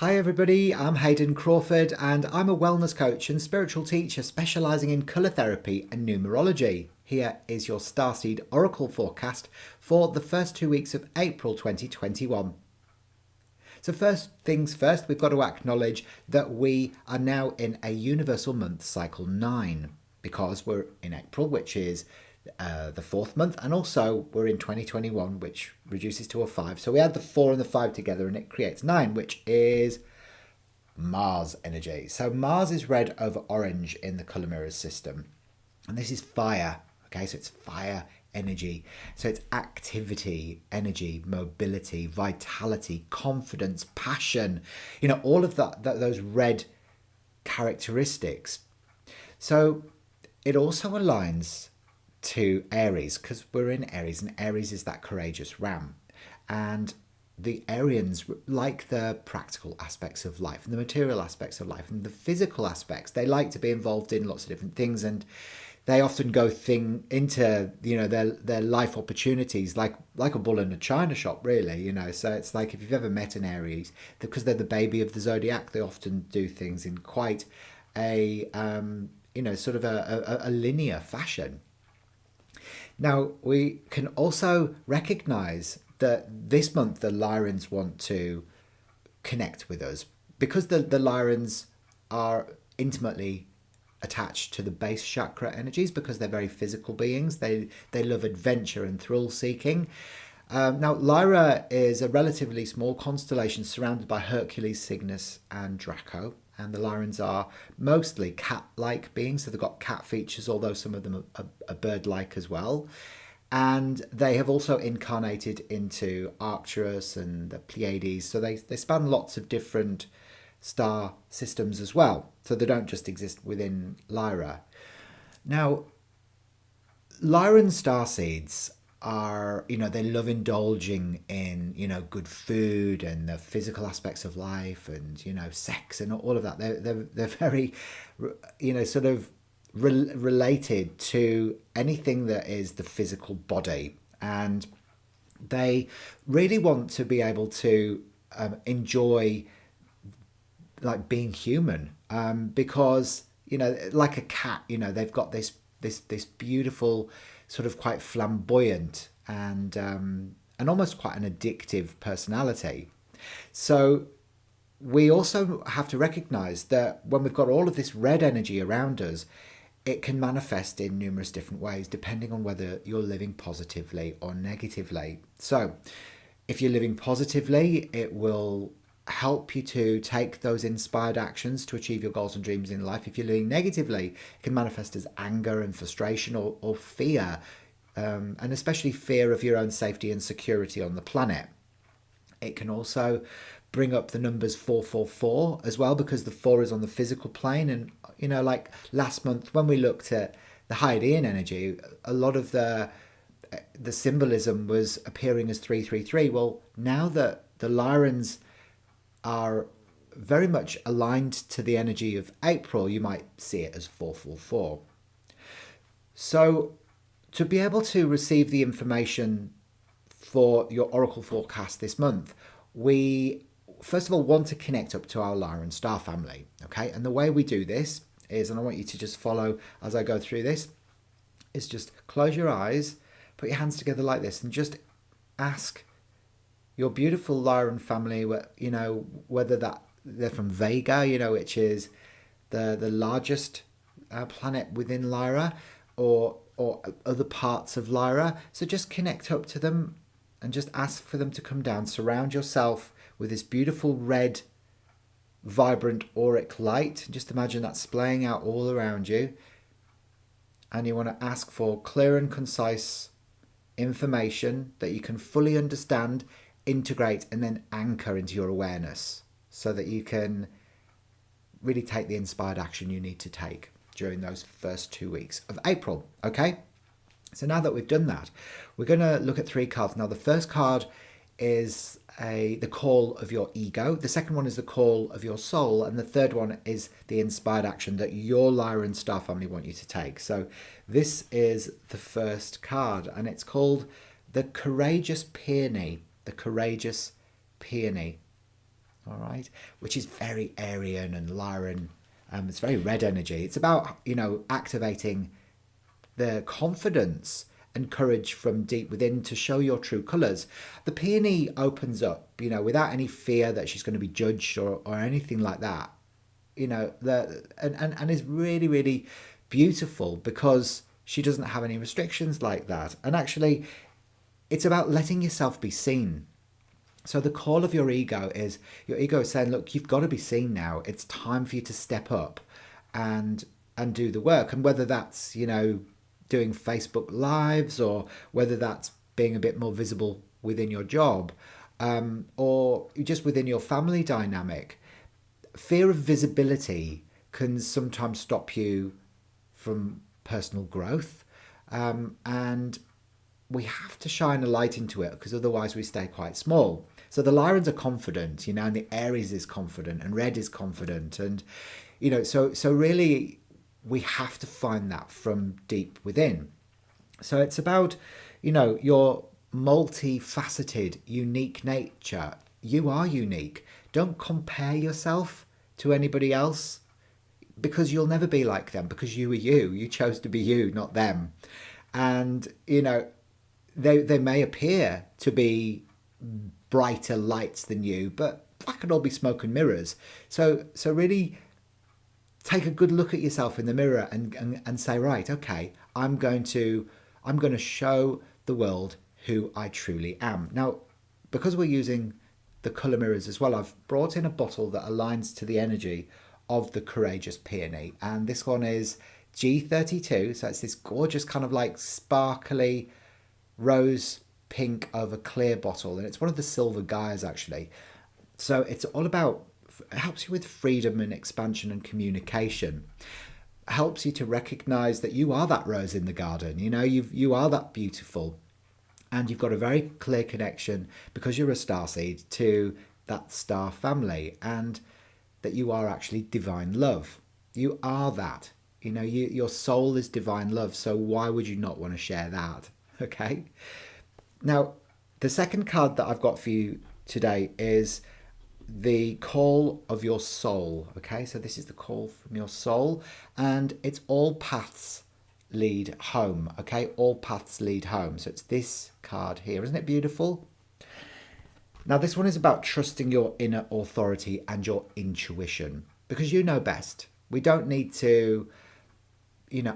Hi, everybody. I'm Hayden Crawford, and I'm a wellness coach and spiritual teacher specializing in colour therapy and numerology. Here is your Starseed Oracle forecast for the first 2 weeks of April 2021. So, first things first, we've got to acknowledge that we are now in a universal month cycle 9 because we're in April, which is the fourth month, and also we're in 2021, which reduces to a 5. So we add the 4 and the 5 together and it creates 9, which is Mars energy. So Mars is red over orange in the colour mirrors system, and this is fire. Okay, so it's fire energy. So it's activity, energy, mobility, vitality, confidence, passion. All of those red characteristics. So it also aligns to Aries because we're in Aries, and Aries is that courageous ram. And the Arians like the practical aspects of life and the material aspects of life and the physical aspects. They like to be involved in lots of different things, and they often go into their life opportunities like a bull in a china shop, really. So it's like, if you've ever met an Aries, because they're the baby of the zodiac, they often do things in quite a sort of a linear fashion. Now, we can also recognize that this month the Lyrans want to connect with us because the Lyrans are intimately attached to the base chakra energies because they're very physical beings. They love adventure and thrill seeking. Now, Lyra is a relatively small constellation surrounded by Hercules, Cygnus, and Draco. And the Lyrans are mostly cat-like beings, so they've got cat features, although some of them are bird-like as well. And they have also incarnated into Arcturus and the Pleiades, so they span lots of different star systems as well. So they don't just exist within Lyra. Now, Lyran starseeds are, they love indulging in, good food and the physical aspects of life and, sex and all of that. They're very, sort of related to anything that is the physical body. And they really want to be able to enjoy like being human, because like a cat, they've got this beautiful sort of quite flamboyant and almost quite an addictive personality. So we also have to recognize that when we've got all of this red energy around us, it can manifest in numerous different ways depending on whether you're living positively or negatively. So if you're living positively, it will help you to take those inspired actions to achieve your goals and dreams in life. If you're living negatively, it can manifest as anger and frustration or fear, and especially fear of your own safety and security on the planet. It can also bring up the numbers 444 as well, because the 4 is on the physical plane. And like last month when we looked at the Hydean energy, a lot of the symbolism was appearing as 333. Well, now that the Lyrans are very much aligned to the energy of April, you might see it as 444. So to be able to receive the information for your Oracle forecast this month, we first of all want to connect up to our Lyran star family. Okay, and the way we do this is, and I want you to just follow as I go through this, is just close your eyes, put your hands together like this, and just ask your beautiful Lyran family, whether that they're from Vega, which is the largest planet within Lyra, or other parts of Lyra. So just connect up to them and just ask for them to come down. Surround yourself with this beautiful red, vibrant auric light. Just imagine that splaying out all around you. And you want to ask for clear and concise information that you can fully understand, integrate, and then anchor into your awareness so that you can really take the inspired action you need to take during those first 2 weeks of April. Okay? So now that we've done that, we're going to look at 3 cards. Now, the first card is the call of your ego. The second one is the call of your soul. And the third one is the inspired action that your Lyran star family want you to take. So this is the first card, and it's called the Courageous Peony. The Courageous Peony. all right, which is very Aryan and Lyran. It's very red energy. It's about, activating the confidence and courage from deep within to show your true colours. The peony opens up, without any fear that she's going to be judged or anything like that. And is really, really beautiful because she doesn't have any restrictions like that. And actually, it's about letting yourself be seen. So the call of your ego is saying, look, you've got to be seen now. It's time for you to step up and do the work. And whether that's, doing Facebook Lives, or whether that's being a bit more visible within your job, or just within your family dynamic, fear of visibility can sometimes stop you from personal growth. And we have to shine a light into it, because otherwise we stay quite small. So the Lyrans are confident, and the Aries is confident, and Red is confident. And, so really we have to find that from deep within. So it's about, your multifaceted, unique nature. You are unique. Don't compare yourself to anybody else, because you'll never be like them, because you are you. You chose to be you, not them. And, they may appear to be brighter lights than you, but that could all be smoke and mirrors. So really take a good look at yourself in the mirror and say, right, okay, I'm going to show the world who I truly am. Now, because we're using the colour mirrors as well, I've brought in a bottle that aligns to the energy of the Courageous Peony. And this one is G32. So it's this gorgeous kind of like sparkly rose pink over clear bottle. And it's one of the silver Gaias, actually. So it's all about, it helps you with freedom and expansion and communication. It helps you to recognize that you are that rose in the garden. You are that beautiful. And you've got a very clear connection, because you're a starseed, to that star family, and that you are actually divine love. You are that. Your soul is divine love. So why would you not want to share that? Okay. Now, the second card that I've got for you today is the call of your soul. Okay, so this is the call from your soul, and it's all paths lead home. Okay, all paths lead home. So it's this card here. Isn't it beautiful? Now, this one is about trusting your inner authority and your intuition, because you know best. We don't need to,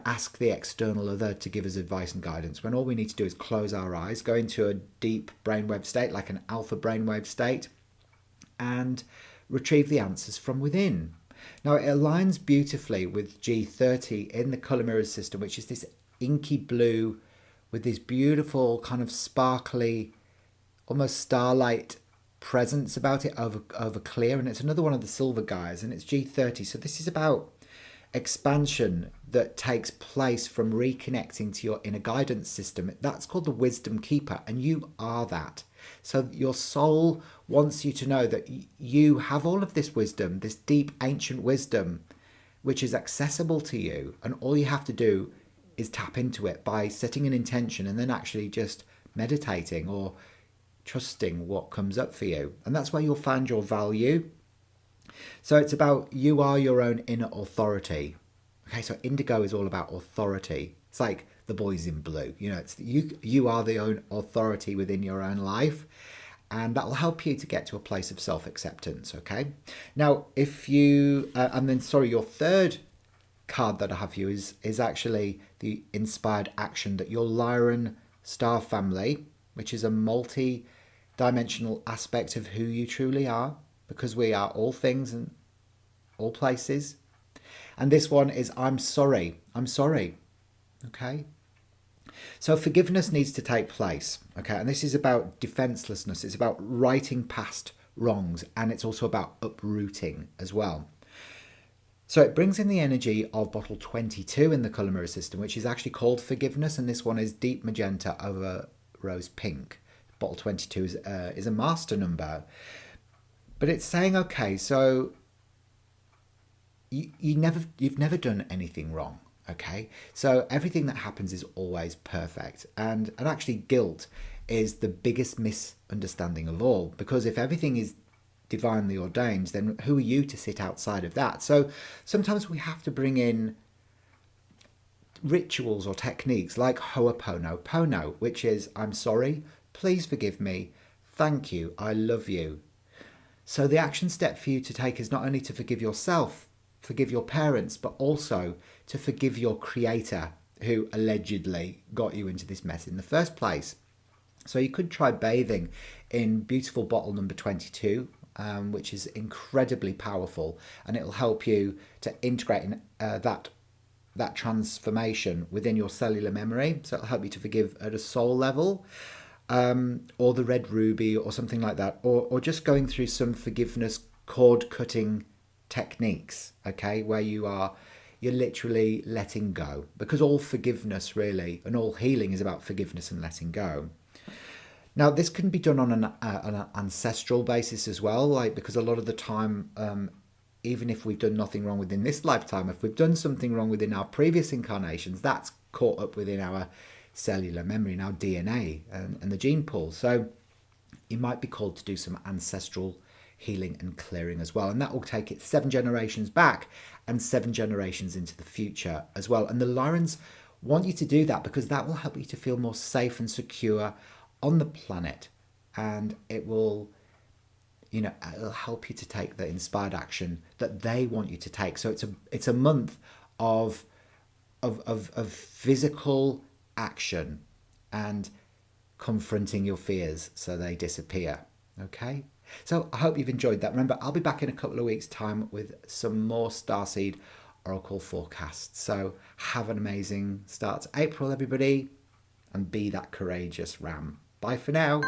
ask the external other to give us advice and guidance, when all we need to do is close our eyes, go into a deep brainwave state, like an alpha brainwave state, and retrieve the answers from within. Now, it aligns beautifully with G30 in the colour mirrors system, which is this inky blue with this beautiful kind of sparkly, almost starlight presence about it over clear. And it's another one of the silver Gaias, and it's G30. So this is about expansion that takes place from reconnecting to your inner guidance system. That's called the Wisdom Keeper, and you are that. So your soul wants you to know that you have all of this wisdom, this deep ancient wisdom, which is accessible to you, and all you have to do is tap into it by setting an intention and then actually just meditating or trusting what comes up for you. And that's where you'll find your value. So it's about, you are your own inner authority. Okay, so indigo is all about authority. It's like the boys in blue. It's you are the own authority within your own life, and that will help you to get to a place of self-acceptance. Okay. Now, if you your third card that I have for you is actually the inspired action that your Lyran star family, which is a multi-dimensional aspect of who you truly are, because we are all things and all places. And this one is, I'm sorry. I'm sorry. Okay. So forgiveness needs to take place. Okay. And this is about defenselessness. It's about righting past wrongs. And it's also about uprooting as well. So it brings in the energy of bottle 22 in the colour mirror system, which is actually called forgiveness. And this one is deep magenta over rose pink. Bottle 22 is a master number. But it's saying, okay, so you've never done anything wrong, okay? So everything that happens is always perfect. And actually guilt is the biggest misunderstanding of all, because if everything is divinely ordained, then who are you to sit outside of that? So sometimes we have to bring in rituals or techniques like Ho'oponopono, which is I'm sorry, please forgive me, thank you, I love you. So the action step for you to take is not only to forgive yourself, forgive your parents, but also to forgive your creator who allegedly got you into this mess in the first place. So you could try bathing in beautiful bottle number 22, which is incredibly powerful, and it'll help you to integrate that transformation within your cellular memory. So it'll help you to forgive at a soul level, or the red ruby or something like that, or just going through some forgiveness cord cutting techniques, okay, where you're literally letting go, because all forgiveness really and all healing is about forgiveness and letting go. Now, this can be done on an ancestral basis as well, like, because a lot of the time, even if we've done nothing wrong within this lifetime, if we've done something wrong within our previous incarnations, that's caught up within our cellular memory and our DNA and the gene pool. So you might be called to do some ancestral healing and clearing as well. And that will take it 7 generations back and 7 generations into the future as well. And the Lyrans want you to do that because that will help you to feel more safe and secure on the planet, and it will, it'll help you to take the inspired action that they want you to take. So it's a month of physical action and confronting your fears so they disappear. Okay, so I hope you've enjoyed that. Remember, I'll be back in a couple of weeks' time with some more Starseed Oracle forecasts. So have an amazing start to April, everybody, and be that courageous ram. Bye for now.